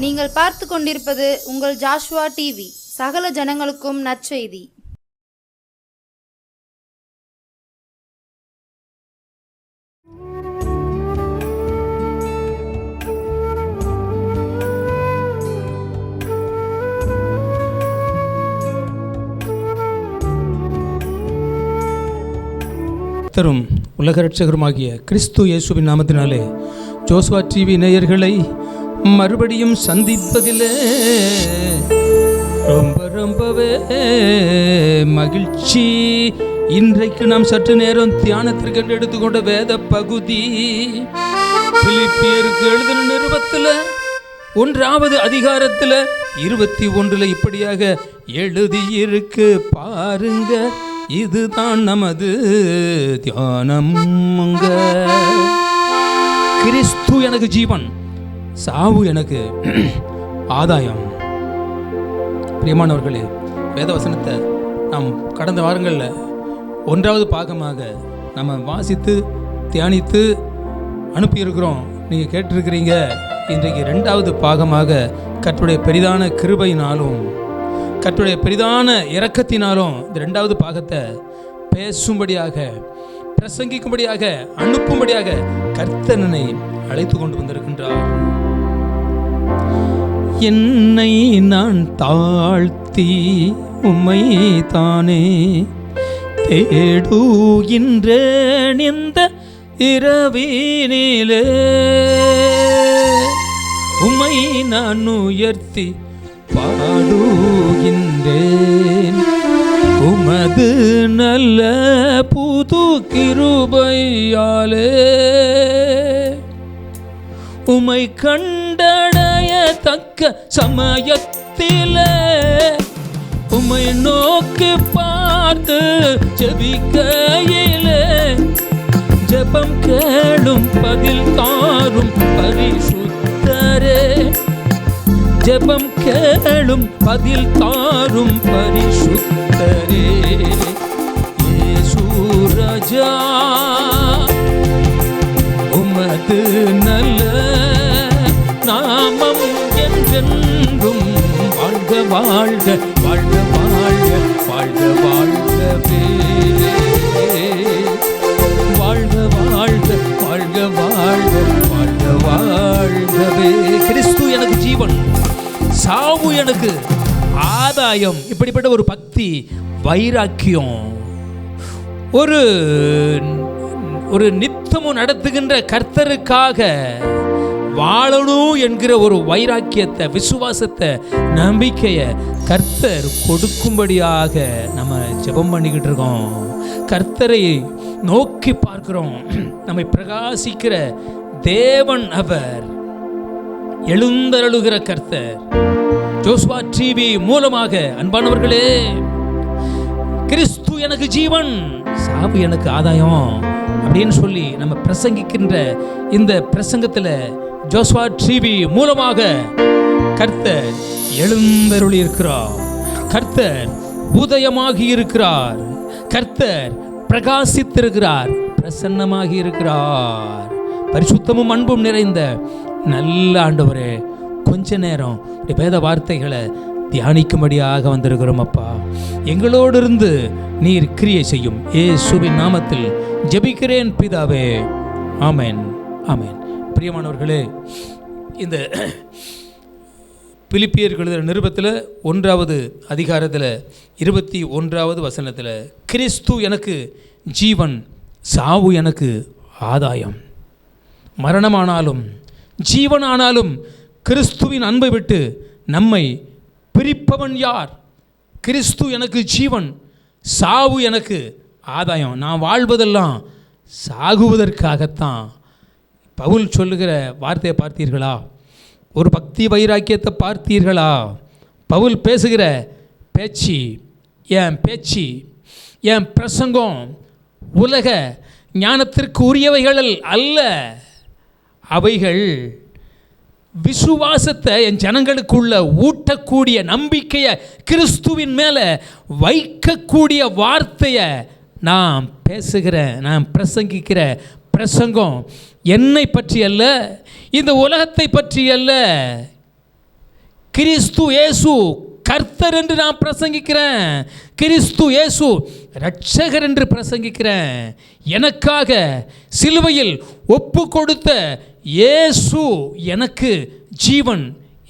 நீங்கள் பார்த்து கொண்டிருப்பது உங்கள் ஜாஷுவா டிவி. சகல ஜனங்களுக்கும் நற்செய்தி. கர்த்தரும் உலக இரட்சகருமாகிய கிறிஸ்து இயேசுவின் நாமத்தினாலே ஜோசுவா டிவி நேயர்களை மறுபடியும் சந்திப்பதிலே ரொம்பவே மகிழ்ச்சி. இன்றைக்கு நாம் சற்று நேரம் தியானத்திற்கு எடுத்துக்கொண்ட வேத பகுதி பிலிப்பியருக்கு எழுதின நிருபத்தில் 1வது அதிகாரத்தில் 21 இப்படியாக எழுதியிருக்கு பாருங்க. இதுதான் நமது தியானம். கிறிஸ்து எனக்கு ஜீவன், சாவு எனக்கு ஆதாயம். பிரியமானவர்களே, வேதவசனத்தை நாம் கடந்த வாரங்களில் 1வது பாகமாக நம்ம வாசித்து தியானித்து அனுப்பியிருக்கிறோம். நீங்கள் கேட்டிருக்கிறீங்க. இன்றைக்கு 2வது பாகமாக கர்த்தருடைய பெரிதான கிருபையினாலும் கர்த்தருடைய பெரிதான இரக்கத்தினாலும் இந்த 2வது பாகத்தை பேசும்படியாக, பிரசங்கிக்கும்படியாக, அனுப்பும்படியாக கர்த்தனை அழைத்து கொண்டு வந்திருக்கின்றார். என்னை நான் தாழ்த்தி உம்மை தானே தேடுகின்றேன் இந்த இரவினிலே, உம்மை நான் உயர்த்தி பாடுகின்றேன் உமது நல்ல புது கிருபையாலே. உம்மை கண்டடையத்தக்க சமயத்திலே உம்மை நோக்கி பார்த்து ஜெபிக்கையிலே ஜெபம் கேளும் பதில் தாரும் பரிசுத்தரே, ஜெபம் கேளும் பதில் தாரும் பரிசுத்தரே. இயேசு ராஜா உமது நல்ல நாமம் என்றென்றும் வாழ்க வாழ்க வாழ்க வாழ்க வாழ்க வாழ்கவே, வாழ்க வாழ்க வாழ்க வாழ்க வாழ்க வாழ்கவே. கிறிஸ்து எனக்கு ஜீவன், சாவு எனக்கு ஆதாயம். இப்படிப்பட்ட ஒரு பக்தி, வைராக்கியம், ஒரு நித்தமும் நடத்துகின்ற கர்த்தருக்காக வாழணும் என்கிற ஒரு வைராக்கியத்தை, விசுவாசத்தை, நம்பிக்கையை கர்த்தர் கொடுக்கும்படியாக நம்ம ஜெபம் பண்ணிக்கிட்டு இருக்கோம். கர்த்தரை நோக்கி பார்க்கிறோம். நம்மை பிரகாசிக்கிற தேவன் அவர், எழுந்தருளுகிற கர்த்தர். ஜோசுவா டிவி மூலமாக அன்பானவர்களே, கிறிஸ்து எனக்கு ஜீவன், சாவு எனக்கு ஆதாயம் அப்படின்னு சொல்லி நம்ம பிரசங்கிக்கின்ற இந்த பிரசங்கத்தில் ஜோசுவா டிவி மூலமாக கர்த்தர் எழுந்தருளி இருக்கிறார். கர்த்தர் உதயமாகி இருக்கிறார். கர்த்தர் பிரகாசித்திருக்கிறார், பிரசன்னமாகி இருக்கிறார். பரிசுத்தமும் அன்பும் நிறைந்த நல்ல ஆண்டவரே, கொஞ்ச நேரம் வேத வார்த்தைகளை தியானிக்கும்படியாக வந்திருக்கிறோம். அப்பா, எங்களோடு இருந்து நீர் கிரியை செய்யும். இயேசுவின் நாமத்தில் ஜெபிக்கிறேன் பிதாவே, ஆமென் ஆமென். பிரியமானவர்களே, இந்த பிலிப்பியர்கள் நிருபத்தில் 1வது அதிகாரத்தில் 21வது வசனத்தில் கிறிஸ்து எனக்கு ஜீவன், சாவு எனக்கு ஆதாயம். மரணமானாலும் ஜீவனானாலும் கிறிஸ்துவின் அன்பை விட்டு நம்மை பிரிப்பவன் யார்? கிறிஸ்து எனக்கு ஜீவன், சாவு எனக்கு ஆதாயம். நான் வாழ்வதெல்லாம் சாகுவதற்காகத்தான். பவுல் சொல்லுகிற வார்த்தையை பார்த்தீர்களா? ஒரு பக்தி வைராக்கியத்தை பார்த்தீர்களா? பவுல் பேசுகிற பேச்சு, என் பிரசங்கம் உலக ஞானத்திற்கு உரியவைகள் அல்ல. அவைகள் விசுவாசத்தை என் ஜனங்களுக்குள்ள ஊட்டக்கூடிய, நம்பிக்கையை கிறிஸ்துவின் மேலே வைக்கக்கூடிய வார்த்தையை நான் பேசுகிறேன். நான் பிரசங்கிக்கிற பிரசங்கம் என்னை பற்றி அல்ல, இந்த உலகத்தை பற்றி அல்ல. கிறிஸ்து இயேசு கர்த்தர் என்று நான் பிரசங்கிக்கிறேன். கிறிஸ்து இயேசு இரட்சகர் என்று பிரசங்கிக்கிறேன். எனக்காக சிலுவையில் ஒப்பு கொடுத்த இயேசு எனக்கு ஜீவன்,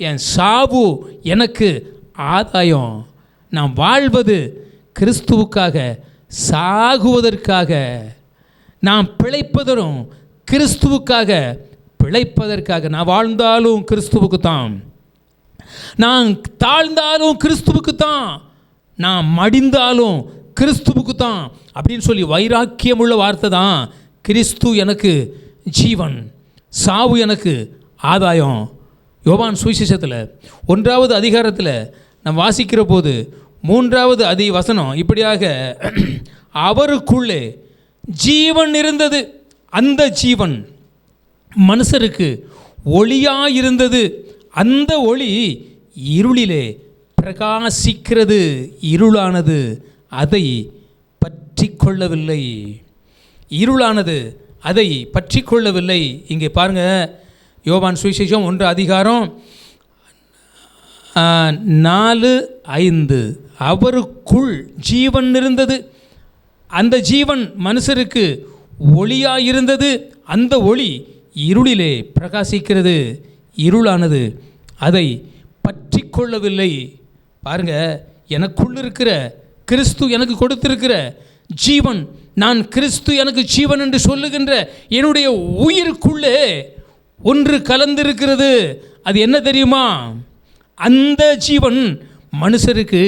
என் சாவு எனக்கு ஆதாயம். நான் வாழ்வது கிறிஸ்துவுக்காக, சாகுவதற்காக. நான் பிழைப்பதும் கிறிஸ்துவுக்காக, பிழைப்பதற்காக. நான் வாழ்ந்தாலும் கிறிஸ்துவுக்கு தான், நான் தாழ்ந்தாலும் கிறிஸ்துவுக்கு தான், நான் மடிந்தாலும் கிறிஸ்துவுக்கு தான் அப்படின்னு சொல்லி வைராக்கியமுள்ள வார்த்தை தான் கிறிஸ்து எனக்கு ஜீவன், சாவு எனக்கு ஆதாயம். யோவான் சுவிசேஷத்தில் 1வது அதிகாரத்தில் நான் வாசிக்கிற போது 3வது வசனம் இப்படியாக, அவருக்குள்ளே ஜீவன் இருந்தது, அந்த ஜீவன் மனுஷருக்கு ஒளியாயிருந்தது, அந்த ஒளி இருளிலே பிரகாசிக்கிறது, இருளானது அதை பற்றி கொள்ளவில்லை. இருளானது அதை பற்றி கொள்ளவில்லை. இங்கே பாருங்க, யோவான் சுவிசேஷம் 1 அதிகாரம் 4:5, அவருக்குள் ஜீவன் இருந்தது, அந்த ஜீவன் மனுஷருக்கு ஒளியாயிருந்தது, அந்த ஒளி இருளிலே பிரகாசிக்கிறது, இருளானது அதை பற்றி கொள்ளவில்லை. பாருங்க, எனக்குள் இருக்கிற கிறிஸ்து எனக்கு கொடுத்திருக்கிற ஜீவன், நான் கிறிஸ்து எனக்கு ஜீவன் என்று சொல்லுகின்ற என்னுடைய உயிருக்குள்ளே ஒன்று கலந்திருக்கிறது. அது என்ன தெரியுமா? அந்த ஜீவன் மனுஷருக்கு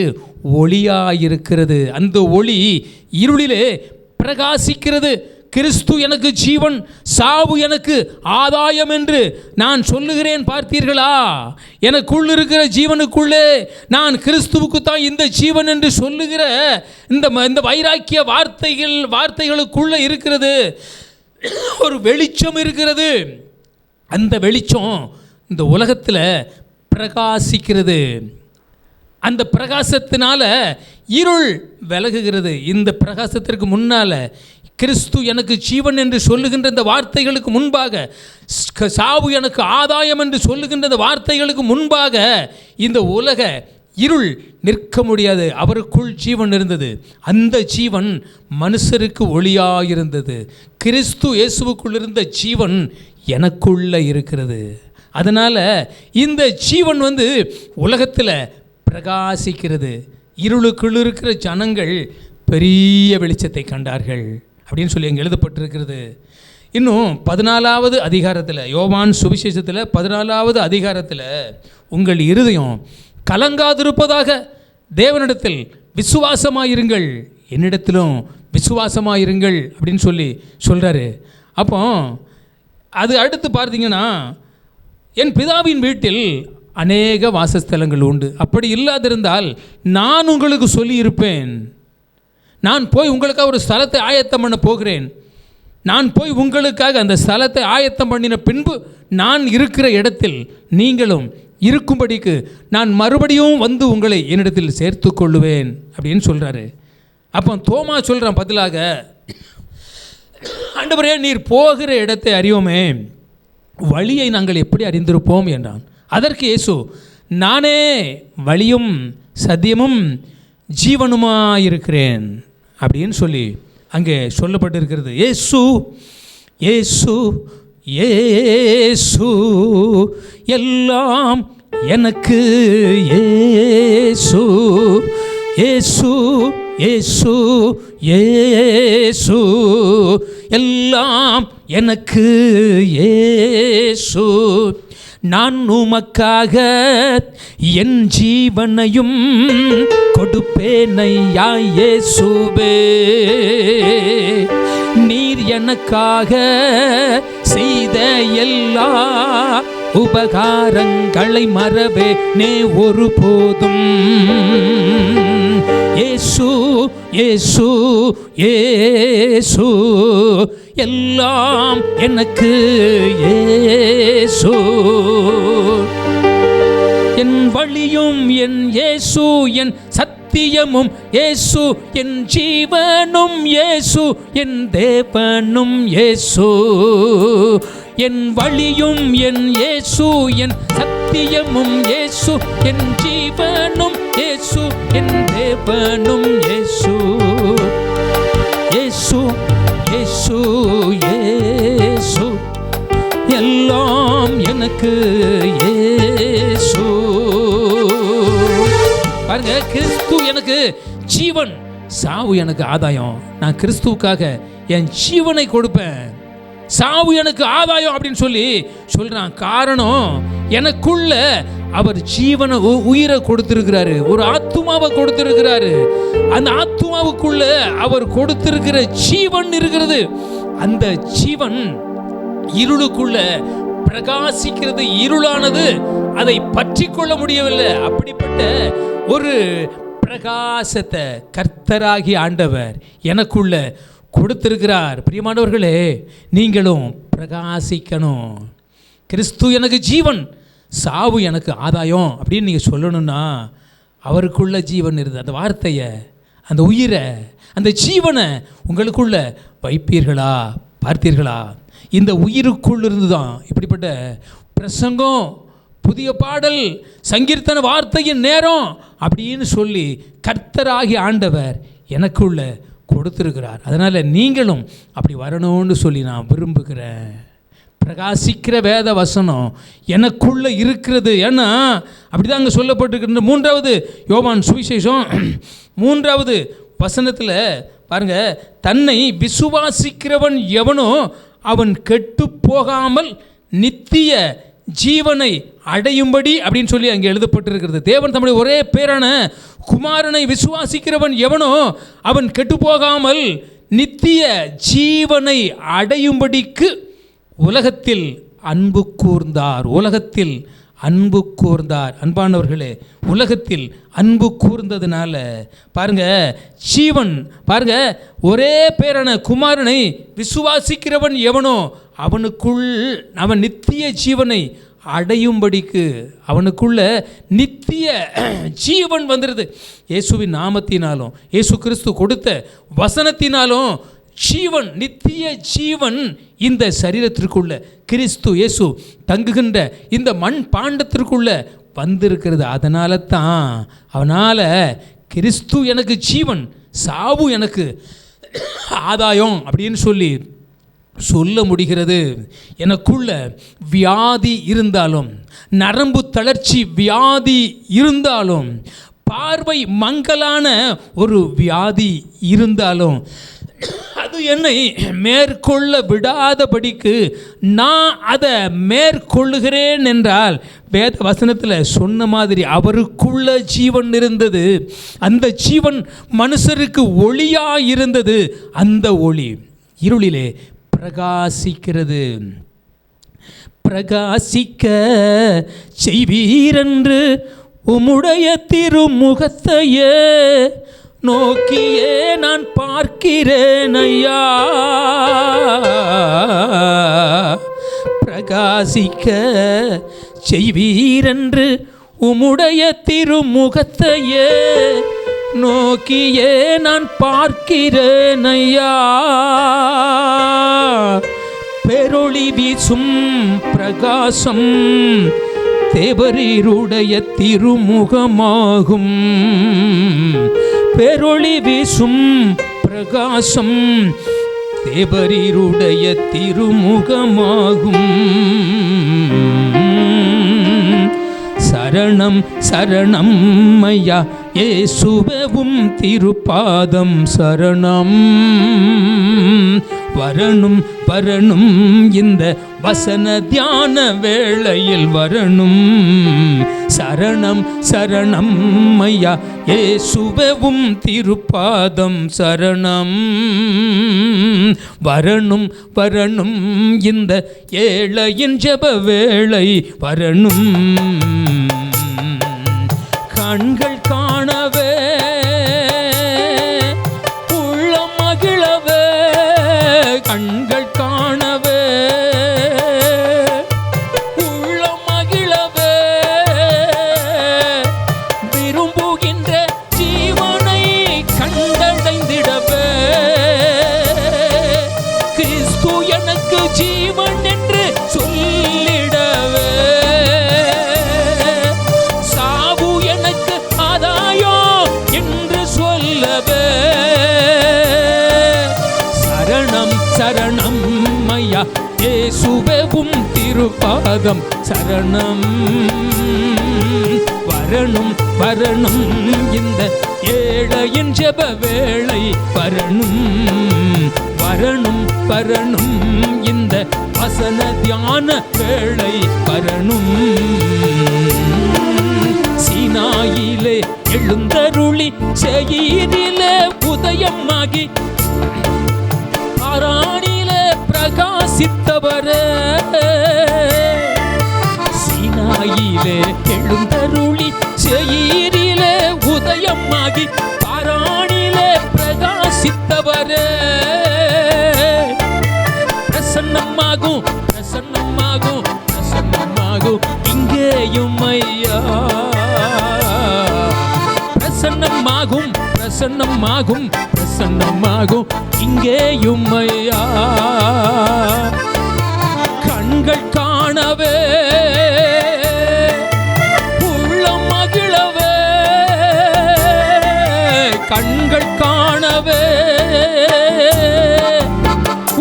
ஒளியாயிருக்கிறது, அந்த ஒளி இருளிலே பிரகாசிக்கிறது. கிறிஸ்து எனக்கு ஜீவன், சாவு எனக்கு ஆதாயம் என்று நான் சொல்லுகிறேன். பார்த்தீர்களா? எனக்குள் இருக்கிற ஜீவனுக்குள்ளே நான் கிறிஸ்துவுக்கு தான் இந்த ஜீவன் என்று சொல்லுகிற இந்த வைராக்கிய வார்த்தைகளுக்குள்ளே இருக்கிறது ஒரு வெளிச்சம் இருக்கிறது. அந்த வெளிச்சம் இந்த உலகத்தில் பிரகாசிக்கிறது. அந்த பிரகாசத்தினால இருள் விலகுகிறது. இந்த பிரகாசத்திற்கு முன்னால் கிறிஸ்து எனக்கு ஜீவன் என்று சொல்லுகின்ற இந்த வார்த்தைகளுக்கு முன்பாக, சாவு எனக்கு ஆதாயம் என்று சொல்லுகின்ற இந்த வார்த்தைகளுக்கு முன்பாக இந்த உலக இருள் நிற்க முடியாது. அவருக்குள் ஜீவன் இருந்தது, அந்த ஜீவன் மனுஷருக்கு ஒளியாயிருந்தது. கிறிஸ்து இயேசுவுக்குள் இருந்த ஜீவன் எனக்குள்ள இருக்கிறது. அதனால் இந்த ஜீவன் உலகத்தில் பிரகாசிக்கிறது. இருளுக்குள் இருக்கிற ஜனங்கள் பெரிய வெளிச்சத்தை கண்டார்கள் அப்படின்னு சொல்லி அங்கே எழுதப்பட்டிருக்கிறது. இன்னும் 14வது அதிகாரத்தில், யோவான் சுவிசேஷத்தில் 14வது அதிகாரத்தில், உங்கள் இருதயம் கலங்காதிருப்பதாக தேவனிடத்தில் விசுவாசமாயிருங்கள், என்னிடத்திலும் விசுவாசமாயிருங்கள் அப்படின்னு சொல்லி சொல்கிறாரு. அப்போ அது அடுத்து பார்த்தீங்கன்னா, என் பிதாவின் வீட்டில் அநேக வாசஸ்தலங்கள் உண்டு, அப்படி இல்லாதிருந்தால் நான் உங்களுக்கு சொல்லியிருப்பேன். நான் போய் உங்களுக்காக ஒரு ஸ்தலத்தை ஆயத்தம் பண்ண போகிறேன். நான் போய் உங்களுக்காக அந்த ஸ்தலத்தை ஆயத்தம் பண்ணின பின்பு நான் இருக்கிற இடத்தில் நீங்களும் இருக்கும்படிக்கு நான் மறுபடியும் உங்களை என்னிடத்தில் சேர்த்து கொள்ளுவேன் அப்படின்னு சொல்கிறாரு. அப்போ தோமா சொல்கிறான் பதிலாக, ஆண்டவரே, நீர் போகிற இடத்தை அறியோமே, வழியை நாங்கள் எப்படி அறிந்திருப்போம் என்றான். அதற்கு இயேசு, நானே வழியும் சத்தியமும் ஜீவனுமாயிருக்கிறேன் அப்படின்னு சொல்லி அங்கே சொல்லப்பட்டிருக்கிறது. இயேசு இயேசு இயேசு எல்லாம் எனக்கு, இயேசு இயேசு இயேசு இயேசு எல்லாம் எனக்கு, இயேசு நான் உமக்காக என் ஜீவனையும் கொடுப்பேனையா இயேசுவே, நீர் எனக்காக செய்த எல்லா உபகாரங்களை மறவேனே ஒருபோதும். இயேசு இயேசு இயேசு எல்லாம் எனக்கு, இயேசு என் வழியும் என் இயேசு, என் சத்தியமும் இயேசு, என் ஜீவனும் இயேசு, என் தேவனும் இயேசு. என் வழியும் என் இயேசு, என் சத்தியமும் சத்தியமும் இயேசு, என் ஜீவனும் இயேசு, என் தேவனும் இயேசு. இயேசு இயேசு இயேசு, எல்லாம் எனக்கு இயேசு. பாருங்க, கிறிஸ்து எனக்கு ஜீவன், சாவு எனக்கு ஆதாயம். நான் கிறிஸ்துவுக்காக என் ஜீவனை கொடுப்பேன். சாவு எனக்கு ஆதாயம் அப்படின்னு சொல்லி சொல்றான். காரணம், எனக்குள்ள அவர் ஜீவனை, உயிரை கொடுத்திருக்கிறாரு, ஒரு ஆத்துமாவை கொடுத்திருக்கிறாரு. அந்த ஆத்துமாவுக்குள்ள அவர் கொடுத்திருக்கிற ஜீவன் இருக்கிறது. அந்த ஜீவன் இருளுக்குள்ள பிரகாசிக்கிறது. இருளானது அதை பற்றி கொள்ள முடியவில்லை. அப்படிப்பட்ட ஒரு பிரகாசத்தை கர்த்தராகி ஆண்டவர் எனக்குள்ள கொடுத்திருக்கிறார். பிரியமானவர்களே, நீங்களும் பிரகாசிக்கணும். கிறிஸ்து எனக்கு ஜீவன், சாவு எனக்கு ஆதாயம் அப்படின்னு நீங்கள் சொல்லணும்னா அவருக்குள்ள ஜீவன் இருக்குது. அந்த வார்த்தையை, அந்த உயிரை, அந்த ஜீவனை உங்களுக்குள்ள வைப்பீர்களா? பார்த்தீர்களா? இந்த உயிருக்குள் இருந்து தான் இப்படிப்பட்ட பிரசங்கம், புதிய பாடல், சங்கீர்த்தன வார்த்தையின் நேரம் அப்படின்னு சொல்லி கர்த்தராகி ஆண்டவர் எனக்குள்ள கொடுத்திருக்கிறார். அதனால் நீங்களும் அப்படி வரணும்னு சொல்லி நான் விரும்புகிறேன். பிரகாசிக்கிற வேத வசனம் எனக்குள்ள இருக்கிறது. ஏன்னா அப்படிதான் அங்கே சொல்லப்பட்டிருக்கின்ற 3வது யோவான் சுவிசேஷம் 3வது வசனத்தில் பாருங்க, தன்னை விசுவாசிக்கிறவன் எவனோ அவன் கெட்டு போகாமல் நித்திய ஜீவனை அடையும்படி அப்படின்னு சொல்லி அங்கே எழுதப்பட்டிருக்கிறது. தேவன் தம்முடைய ஒரே பேரான குமாரனை விசுவாசிக்கிறவன் எவனோ அவன் கெட்டு போகாமல் நித்திய ஜீவனை அடையும்படிக்கு உலகத்தில் அன்பு கூர்ந்தார். உலகத்தில் அன்பு கூர்ந்தார். அன்பானவர்களே, உலகத்தில் அன்பு கூர்ந்ததுனால பாருங்க, ஜீவன் பாருங்க, ஒரே பேரான குமாரனை விசுவாசிக்கிறவன் எவனோ அவனுக்குள் அவன் நித்திய ஜீவனை அடையும்படிக்கு அவனுக்குள்ள நித்திய ஜீவன் வந்துடுது. இயேசுவின் நாமத்தினாலும் இயேசு கிறிஸ்து கொடுத்த வசனத்தினாலும் ஜீவன், நித்திய ஜீவன் இந்த சரீரத்திற்குள்ள, கிறிஸ்து இயேசு தங்குகின்ற இந்த மண் பாண்டத்திற்குள்ள வந்திருக்கிறது. அதனால தான் அவனால் கிறிஸ்து எனக்கு ஜீவன், சாவு எனக்கு ஆதாயம் அப்படின்னு சொல்லி சொல்ல முடிகிறது. எனக்குள்ள வியாதி இருந்தாலும், நரம்பு தளர்ச்சி வியாதி இருந்தாலும், பார்வை மங்கலான ஒரு வியாதி இருந்தாலும், அது என்னை மேற்கொள்ள விடாதபடிக்கு நான் அதை மேற்கொள்ளுகிறேன் என்றால், வேத வசனத்தில் சொன்ன மாதிரி அவருக்குள்ள ஜீவன் இருந்தது. அந்த ஜீவன் மனுஷருக்கு ஒளியாக இருந்தது. அந்த ஒளி இருளிலே பிரகாசிக்கிறது. பிரகாசிக்க செய்வீரென்று உம்முடைய திருமுகத்தையே நோக்கியே நான் பார்க்கிறேன் ஐயா. பிரகாசிக்க செய்வீரென்று உம்முடைய திருமுகத்தையே நோக்கியே நான் பார்க்கிறேன் ஐயா. பெரொளி வீசும் பிரகாசம் தேவரீருடைய திருமுகமாகும். பெரொளி வீசும் பிரகாசம் தேவரீருடைய திருமுகமாகும். சரணம் சரணம் ஐயா இயேசுவும் திருப்பாதம் சரணம். வரணும் வரணும் இந்த வசன தியான வேளையில் வரணும். சரணம் சரணம் ஐயா இயேசுவும் திருப்பாதம் சரணம். வரணும் வரணும் இந்த ஏழையின் ஜெப வேளை வரணும். கண்கள் காணவே உள்ளம் மகிழவே, கண்கள் காணவே உள்ளம் மகிழவே, விரும்புகின்ற ஜீவனை கண்டடைந்திடவே, கிறிஸ்து எனக்கு ஜீவன் என்று சொல்லிடவே. இயேசுவேவும் திருப்பாதம் சரணம். வரணும் வரணும் இந்த ஏழையின் ஜெப வேளை வரணும். வரணும் வரணும் இந்த வசன தியான வேளை வரணும். சீனாயிலே எழுந்தருளி செயிரிலே உதயமாகி ஆராணிலே பிரகாசித்தவரே. சீனாயிலே எழுந்தருளி செயிரிலே உதயமாகி ஆராணிலே பிரகாசித்தவரே. பிரசன்னமாகும் பிரசன்னமாகும் பிரசன்னமாகும் இங்கேயும் ஐயா. பிரசன்னமாகும் பிரசன்னமாகும் பிரசன்னமாகும் இங்கேயும் ஐயா. கண்கள் காணவே உள்ளம் மகிழவே. கண்கள் காணவே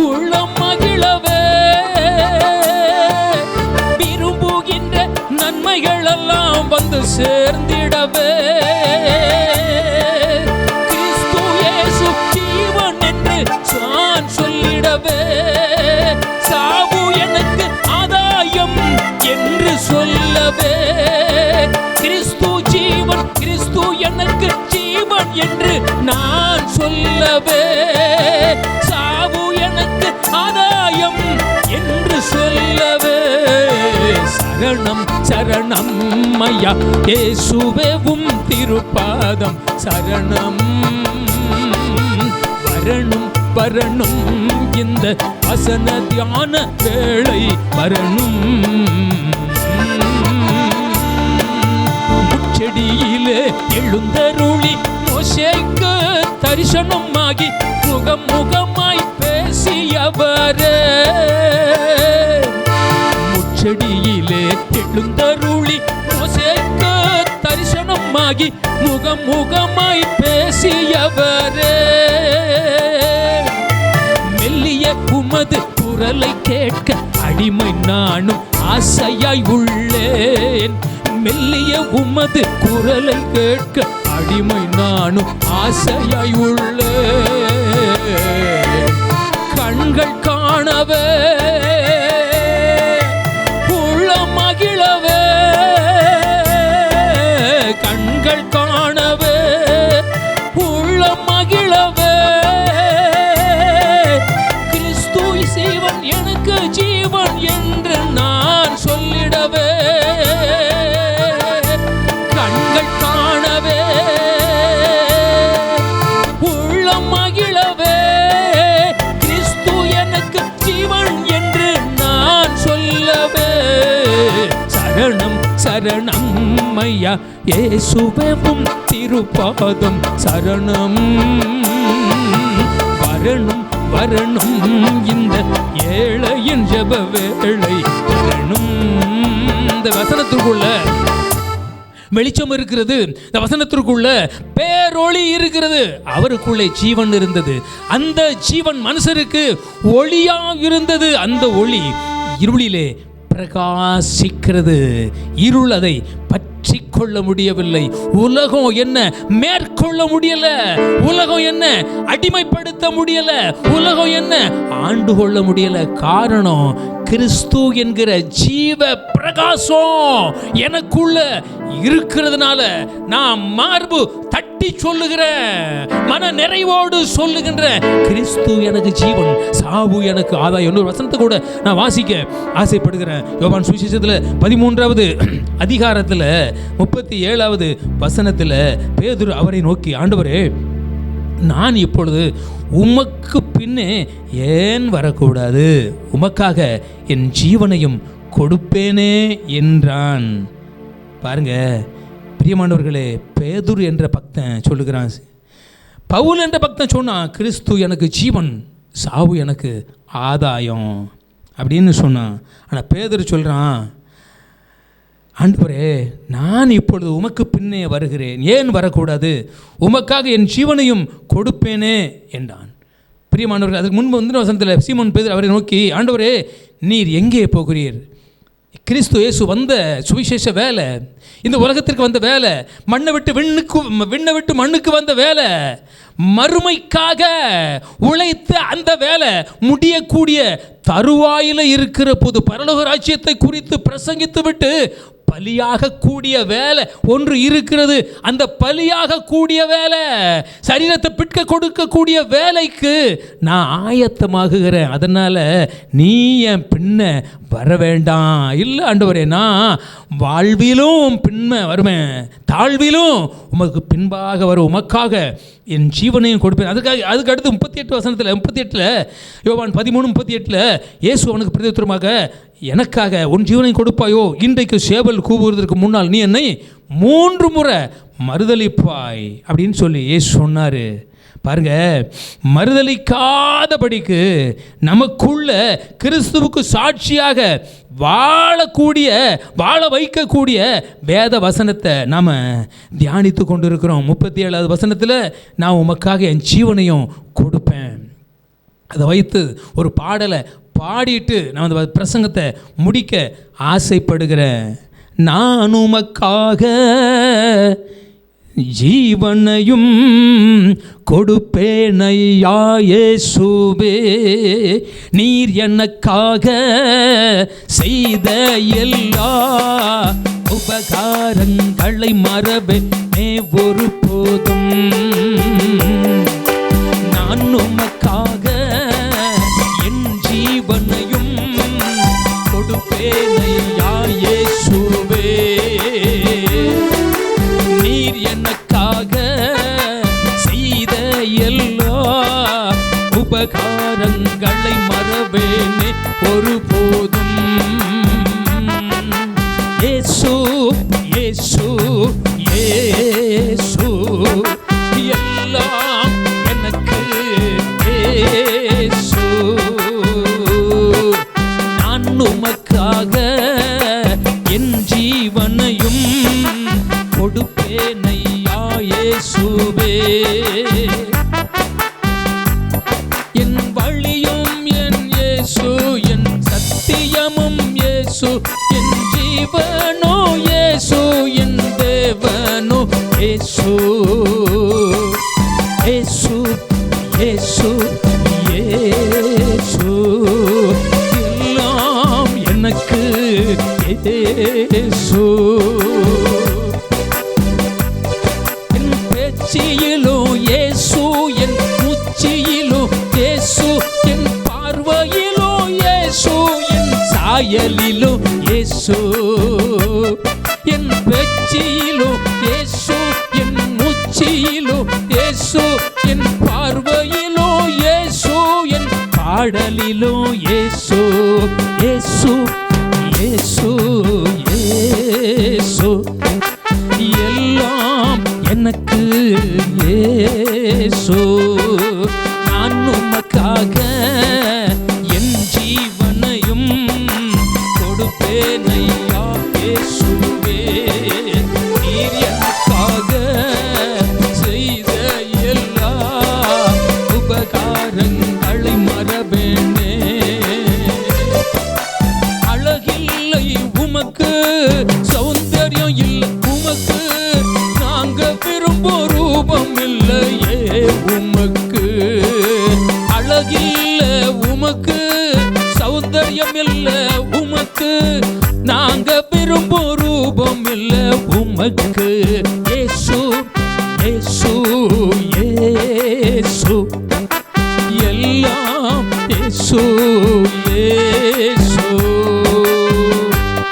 உள்ளம் மகிழவே. விரும்புகின்ற நன்மைகள் எல்லாம் வந்து சேர்ந்திடவே. கிறிஸ்து இயேசு ஜீவன் என்று நான் சொல்லிடவே. சாவு எனக்கு ஆதாயம் என்று சொல்லவே. கிறிஸ்து ஜீவன் கிறிஸ்து எனக்கு ஜீவன் என்று நான் சொல்லவே. சாவு எனக்கு ஆதாயம் என்று சொல்லவே. சரணம் சரணம் ஐயா இயேசுவேவும் திருப்பாதம் சரணம். வரணும் வரணும் இந்த வசன தியான வேளை வரணும். முச்செடியிலே எழுந்தருளி மோசேக்கு தரிசனமாகி முகம் முகமாய் பேசியவரே. முச்செடியிலே எழுந்தருளி மோசேக்கு தரிசனமாகி முகம் முகமாய் பேசியவரே. மெல்லிய உமது குரலை கேட்க அடிமை நானும் ஆசையாய் உள்ளேன். மெல்லிய உமது குரலை கேட்க அடிமை நானும் ஆசையாய் உள்ளேன். கண்கள் காணவே உள்ளம் மகிழவே. கண்கள் காணவே உள்ளம் மகிழவே. கிறிஸ்து ஜீவன் எனக்கு ஜீவன் என்று நான் சொல்லிடவே. கண்கள் காணவே உள்ளம் மகிழவே. கிறிஸ்து எனக்கு ஜீவன் என்று நான் சொல்லவே. சரணம் சரணம் ஐயா இயேசுவேவும் திருப்பாதம் சரணம். வரணும் வரணும் இந்த ஏழையின் ஜெப வேளை வரணும். இந்த வசனத்திற்குள்ள வெளிச்சம் இருக்கிறது. இந்த வசனத்திற்குள்ள பேரொளி இருக்கிறது. அவருக்குள்ளே ஜீவன் இருந்தது. அந்த ஜீவன் மனுஷருக்கு ஒளியா இருந்தது. அந்த ஒளி இருளிலே பிரகாசிக்கிறது. இருள் அதை பற்றி கொள்ள முடியவில்லை. உலகம் என்ன மேற்கொள்ள முடியல. உலகம் என்ன அடிமைப்படுத்த முடியல. உலகம் என்ன ஆண்டு கொள்ள முடியல. காரணம் கிறிஸ்து என்கிற ஜீவ பிரகாசம் எனக்குள்ள இருக்கிறதுனால நான் மார்பு தட்டி சொல்லுகிறேன். மன நிறைவோடு சொல்லுகின்ற கிறிஸ்து எனக்கு ஜீவன், சாவு எனக்கு ஆதாயம். இன்னொரு வசனத்தை கூட நான் வாசிக்க ஆசைப்படுகிறேன். யோவான் சுவிசேஷத்தில் 13வது அதிகாரத்தில் 37வது வசனத்தில் பேதுரு அவரை நோக்கி, ஆண்டவரே, நான் இப்பொழுது உமக்கு பின்னே ஏன் வரக்கூடாது? உமக்காக என் ஜீவனையும் கொடுப்பேனே என்றான். பாருங்க பிரியமானவர்களே, பேதுரு என்ற பக்தன் சொல்லுகிறான், பவுல் என்ற பக்தன் சொன்னான், கிறிஸ்து எனக்கு ஜீவன், சாவு எனக்கு ஆதாயம் அப்படின்னு சொன்னான். ஆனால் பேதுரு சொல்கிறான், ஆண்டவரே, நான் இப்பொழுது உமக்கு பின்னே வருகிறேன், ஏன் வரக்கூடாது? உமக்காக என் ஜீவனையும் கொடுப்பேனே என்றான். பிரியமானவர்கள், அதுக்கு முன்பு வசனத்தில் சீமோன் பேதுரு அவரை நோக்கி, ஆண்டவரே, நீர் எங்கே போகிறீர்? கிறிஸ்து இயேசு வந்த சுவிசேஷ வேலை, இந்த உலகத்திற்கு வந்த வேலை, விண்ணை விட்டு மண்ணுக்கு வந்த வேலை, மறுமைக்காக உழைத்த அந்த வேலை முடியக்கூடிய தருவாயில் இருக்கிற புது பரலோக ராஜ்யத்தை குறித்து பிரசங்கித்து விட்டு பலியாக கூடிய வேலை ஒன்று இருக்கிறது. அந்த பலியாக கூடிய வேலை, சரீரத்தை பிட்க கொடுக்கக்கூடிய வேலைக்கு நான் ஆயத்தமாகுகிறேன். அதனால் நீ என் பின்ன வர வேண்டாம். இல்லை ஆண்டவரே, நான் வாழ்விலும் பின்ன வருவேன், தாழ்விலும் உமக்கு பின்பாக வரும், உமக்காக என் ஜீவனையும் கொடுப்பேன். அதுக்கு அடுத்து 38 யோவான் 13:38 இயேசு அவனுக்கு பிரதியுத்தரமாக, எனக்காக உன் ஜீவனையும் கொடுப்பாயோ? இன்றைக்கு சேவல் கூவுவதற்கு முன்னால் நீ என்னை 3 முறை மறுதலிப்பாய் அப்படின்னு சொல்லி இயேசு சொன்னார். பாருங்க, மறுதலிக்காதபடிக்கு நமக்குள்ள கிறிஸ்துவுக்கு சாட்சியாக வாழ வைக்கக்கூடிய வேத வசனத்தை நாம் தியானித்து கொண்டிருக்கிறோம். 37வது வசனத்தில், நான் உமக்காக என் ஜீவனையும் கொடுப்பேன். அதை வைத்து ஒரு பாடலை பாடிட்டு நான் அந்த பிரசங்கத்தை முடிக்க ஆசைப்படுகிறேன். நான் உமக்காக ஜீவனையும் கொடுப்பேனையா இயேசுவே, நீர் எனக்காக செய்த எல்லா உபகாரங்களை மறவேனே ஒரு போதும். நான் உமக்காக என் ஜீவனையும் கொடுப்பேனையா இயேசுவே, நீர் எனக்காக செய்த எல்லா உபகாரங்களை மறவேனே ஒரு போதும். இயேசு இயேசு இயேசு எல்லாம் எனக்கு இயேசு, நான் உமக்காக என் ஜீவனையும் கொடுப்பேனையா இயேசுவே, என் வழியும் என் இயேசு, என் சத்தியமும் இயேசு, என் ஜீவனோ இயேசு, என் தேவனோ இயேசு. இயேசு இயேசு இயேசு எல்லாம் எனக்கு இயேசு. என் பேச்சியிலோ இயேசு, என் உச்சியிலோ இயேசு, என் பார்வையிலோ இயேசு, என் சாயலிலோ இயேசு. என் பேச்சியிலோ இயேசு, என் உச்சியிலோ இயேசு, என் பார்வையிலோ இயேசு, என் பாடலிலோ இயேசு. இயேசு இயேசு இயேசு எல்லாம் எனக்கு இயேசு, நான் உமக்காக என் ஜீவனையும் கொடுப்பேனையா இயேசுவே, நீர் எனக்காக செய்த எல்லா உபகாரங்களை மறவேனே. அழகில்லை உமக்கு, சௌந்தர்யம் இல்லை உமக்கு, நாங்க விரும்பும் ரூபம் இல்லையே உமக்கு. அழகில்லை உமக்கு, சௌந்தர்யம் இல்லை உமக்கு, நாங்க விரும்பும் ரூபம் இல்லை உமக்கு. இயேசு இயேசு இயேசு எல்லாம் இயேசு இயேசு.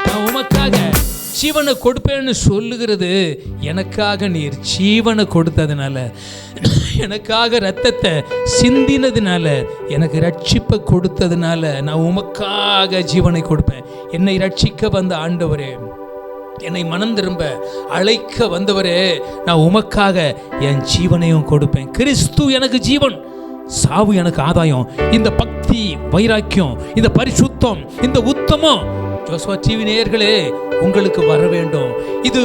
நான் உமக்காக ஜீவனை கொடுப்பேன்னு சொல்லுகிறது, எனக்காக நீர் ஜீவனை கொடுத்ததுனால, எனக்காக ரத்தத்தை சிந்தினதுனால, எனக்கு ரட்சிப்பை கொடுத்ததுனால நான் உமக்காக ஜீவனை கொடுப்பேன். என்னை ரட்சிக்க வந்த ஆண்டவரே, என்னை மனம் திரும்ப அழைக்க வந்தவரே, நான் உமக்காக என் ஜீவனையும் கொடுப்பேன். கிறிஸ்து எனக்கு ஜீவன், சாவு எனக்கு ஆதாயம். இந்த பக்தி, வைராக்கியம், இந்த பரிசுத்தம், இந்த உத்தமம் ஜோசுவா டிவி நேயர்களே உங்களுக்கு வர வேண்டும். இது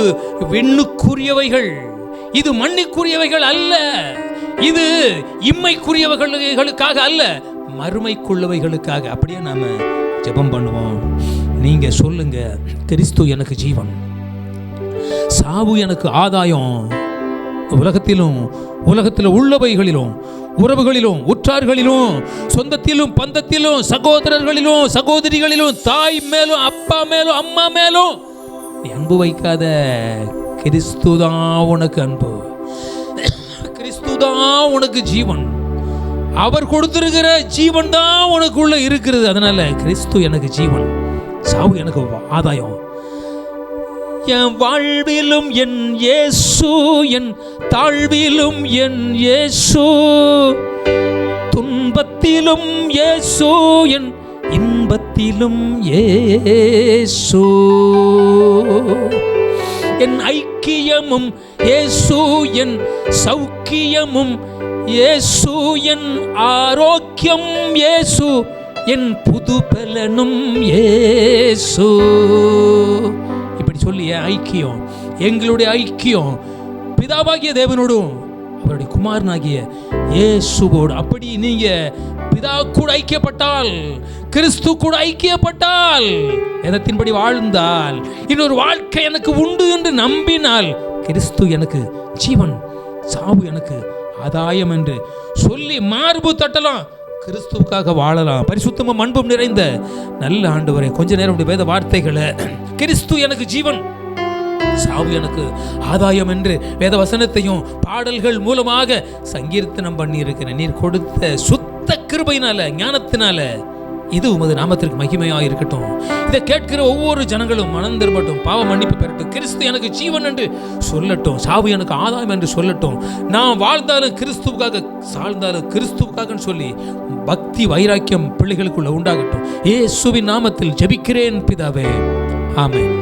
விண்ணுக்குரியவைகள், இது மண்ணுக்குரியவைகள் அல்ல. இது இம்மைக்குரியவைகளுக்காக அல்ல, மறுமைக்குள்ளவைகளுக்காக. அப்படியே நாம ஜெபம் பண்ணுவோம். நீங்க சொல்லுங்க, கிறிஸ்து எனக்கு ஜீவன், சாவு எனக்கு ஆதாயம். உலகத்தில் உள்ளவைகளிலும், உறவுகளிலும், உற்றார்களிலும், சொந்தத்திலும், பந்தத்திலும், சகோதரர்களிலும், சகோதரிகளிலும், தாய் மேலும், அப்பா மேலும், அம்மா மேலும் நீ அன்பு வைக்காத. கிறிஸ்துதான் உனக்கு அன்பு, கிறிஸ்துதான் உனக்கு ஜீவன். அவர் கொடுத்திருக்கிற ஜீவன் தான் உனக்குள்ள இருக்கிறது. அதனால கிறிஸ்து எனக்கு ஜீவன், சாவு எனக்கு ஆதாயம். என் வாழ்விலும் என் இயேசு, என் தாழ்விலும் என் இயேசு, துன்பத்திலும் இயேசு, என் இன்பத்திலும் இயேசு. என் ஐக்கியமும் இயேசு, என் சௌக்கியமும் இயேசு, என் ஆரோக்கியம் இயேசு, என் புது பலனும் இயேசு. இப்படி சொல்லி ஐக்கியம், எங்களுடைய ஐக்கியம் பிதாவாகிய தேவனோடும் அவருடைய குமாரனாகிய இயேசுவோடு. அப்படி நீங்க பிதா கூட ஐக்கியப்பட்டால், கிறிஸ்து கூட ஐக்கியப்பட்டால், வேதத்தின்படி வாழ்ந்தால், இன்னொரு வாழ்க்கை எனக்கு உண்டு என்று நம்பினால், கிறிஸ்து எனக்கு ஜீவன், சாவு எனக்கு ஆதாயம் என்று சொல்லி மார்பு தட்டலாம், கிறிஸ்துவுக்காக வாழலாம். பரிசுத்தமும் அன்பும் நிறைந்த நல்ல ஆண்டவரே, கொஞ்ச நேரம் வேத வார்த்தைகளை, கிறிஸ்து எனக்கு ஜீவன், சாவு எனக்கு ஆதாயம் என்று வேத வசனத்தையும் பாடல்கள் மூலமாக சங்கீர்த்தனம் பண்ணி இருக்கிறேன். நீர் கொடுத்த சுத்த கிருபையினால, ஞானத்தினால இது உமது நாமத்திற்கு மகிமையாக இருக்கட்டும். இதை கேட்கிற ஒவ்வொரு ஜனங்களும் மனம் திரும்பட்டும், பாவ மன்னிப்பு பெறட்டும், கிறிஸ்து எனக்கு ஜீவன் என்று சொல்லட்டும், சாவு எனக்கு ஆதாயம் என்று சொல்லட்டும். நான் வாழ்ந்தாலும் கிறிஸ்துவுக்காக, சாழ்ந்தாலும் கிறிஸ்துவுக்காக சொல்லி பக்தி வைராக்கியம் பிள்ளைகளுக்குள்ள உண்டாகட்டும். இயேசுவின் நாமத்தில் ஜெபிக்கிறேன் பிதாவே, ஆமென்.